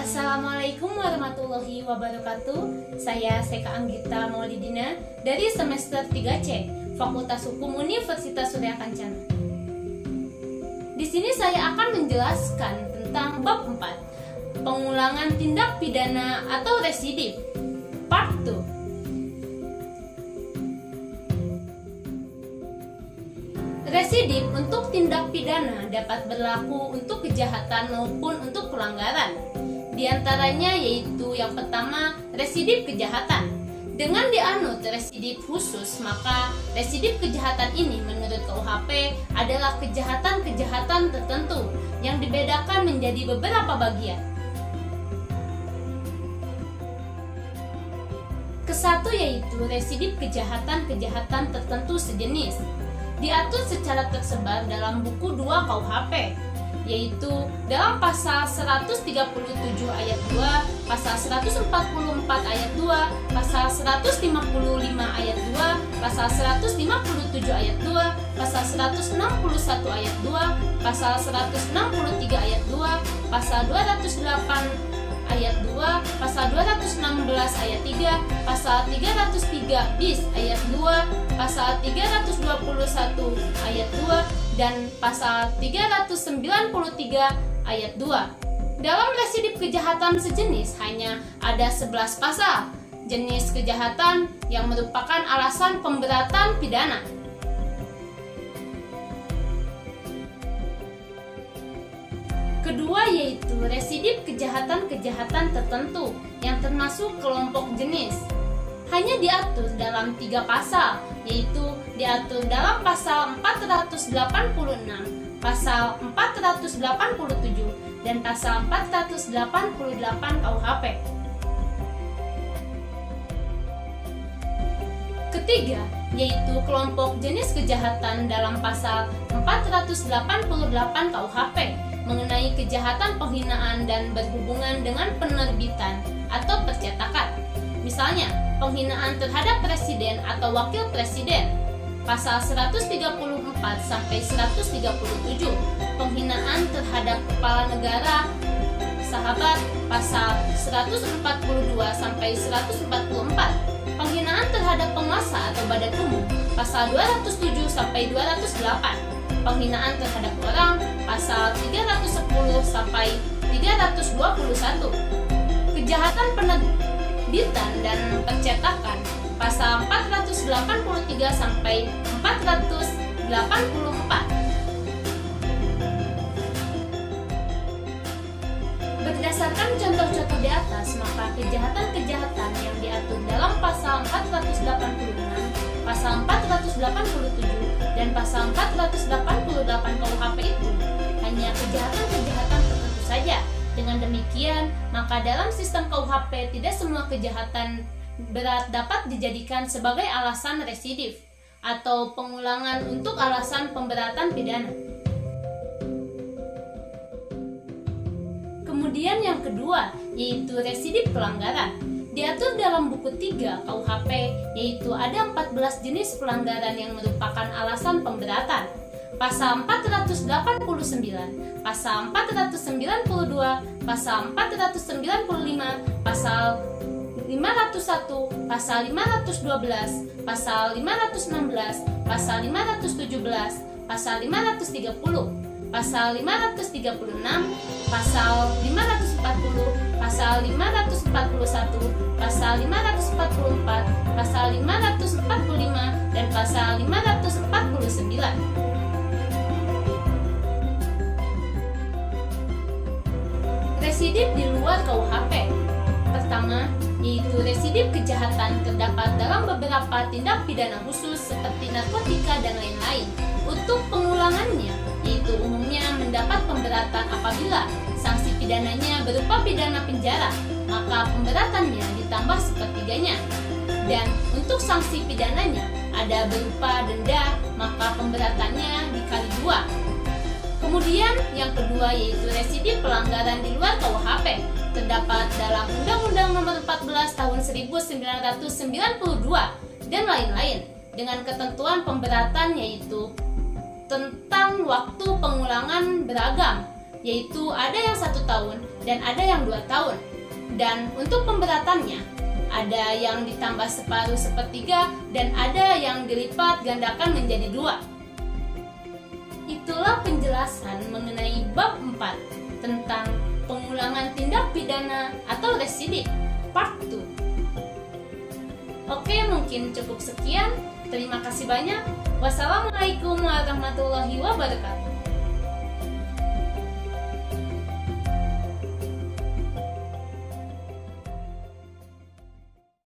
Assalamualaikum warahmatullahi wabarakatuh. Saya Seka Anggita Maulidina dari semester 3C, Fakultas Hukum Universitas Surya Kencana. Di sini saya akan menjelaskan tentang bab 4, pengulangan tindak pidana atau residif, part 2. Residif untuk tindak pidana dapat berlaku untuk kejahatan maupun untuk pelanggaran. Di antaranya yaitu yang pertama, residif kejahatan. Dengan dianut residif khusus, maka residif kejahatan ini menurut KUHP adalah kejahatan-kejahatan tertentu yang dibedakan menjadi beberapa bagian. Kesatu yaitu residif kejahatan-kejahatan tertentu sejenis. Diatur secara tersebar dalam buku 2 KUHP, yaitu dalam pasal 137 ayat 2, pasal 144 ayat 2, pasal 155 ayat 2, pasal 157 ayat 2, pasal 161 ayat 2, pasal 163 ayat 2, pasal 208 ayat 2, pasal 216 ayat 3, pasal 303 bis ayat 2, pasal 321 ayat 2, dan pasal 393 ayat 2. Dalam residif kejahatan sejenis hanya ada 11 pasal jenis kejahatan yang merupakan alasan pemberatan pidana. Kedua yaitu residif kejahatan-kejahatan tertentu yang termasuk kelompok jenis. Hanya diatur dalam 3 pasal, yaitu diatur dalam pasal 486, pasal 487, dan pasal 488 KUHP. Ketiga yaitu kelompok jenis kejahatan dalam pasal 488 KUHP mengenai kejahatan penghinaan dan berhubungan dengan penerbitan atau percetakan. Misalnya, penghinaan terhadap presiden atau wakil presiden, pasal 134 sampai 137, penghinaan terhadap kepala negara, sahabat, pasal 142 sampai 144, penghinaan terhadap penguasa atau badan umum, pasal 207 sampai 208, penghinaan terhadap orang, pasal 310 sampai 321, kejahatan penerbitan dan percetakan, pasal 483 sampai 484. Berdasarkan contoh-contoh di atas, maka kejahatan-kejahatan yang diatur dalam pasal 486, pasal 487, dan pasal 488 KUHP itu hanya kejahatan-kejahatan tertentu saja. Dengan demikian, maka dalam sistem KUHP tidak semua kejahatan berat dapat dijadikan sebagai alasan residif atau pengulangan untuk alasan pemberatan pidana. Kemudian yang kedua yaitu residif pelanggaran. Diatur dalam buku 3 KUHP, yaitu ada 14 jenis pelanggaran yang merupakan alasan pemberatan. Pasal 489, pasal 492, pasal 495, pasal 501, pasal 512, pasal 516, pasal 517, pasal 530, pasal 536, pasal 540, pasal 541, pasal 544, pasal 545, dan pasal 549. Residif di luar KUHP. Pertama, yaitu residif kejahatan terdapat dalam beberapa tindak pidana khusus seperti narkotika dan lain-lain. Untuk pengulangannya, yaitu umumnya mendapat pemberatan apabila sanksi pidananya berupa pidana penjara, maka pemberatannya ditambah sepertiganya. Dan untuk sanksi pidananya ada berupa denda, maka pemberatannya dikali 2. Kemudian yang kedua yaitu residif pelanggaran di luar KUHP, terdapat dalam Undang-Undang Nomor 14 Tahun 1992 dan lain-lain, dengan ketentuan pemberatan yaitu tentang waktu pengulangan beragam, yaitu ada yang 1 tahun dan ada yang 2 tahun. Dan untuk pemberatannya, ada yang ditambah separuh sepertiga dan ada yang dilipat gandakan menjadi 2. Itulah penjelasan mengenai bab 4 tentang pengulangan tindak pidana atau residip, part 2. Oke, mungkin cukup sekian. Terima kasih banyak. Wassalamualaikum warahmatullahi wabarakatuh.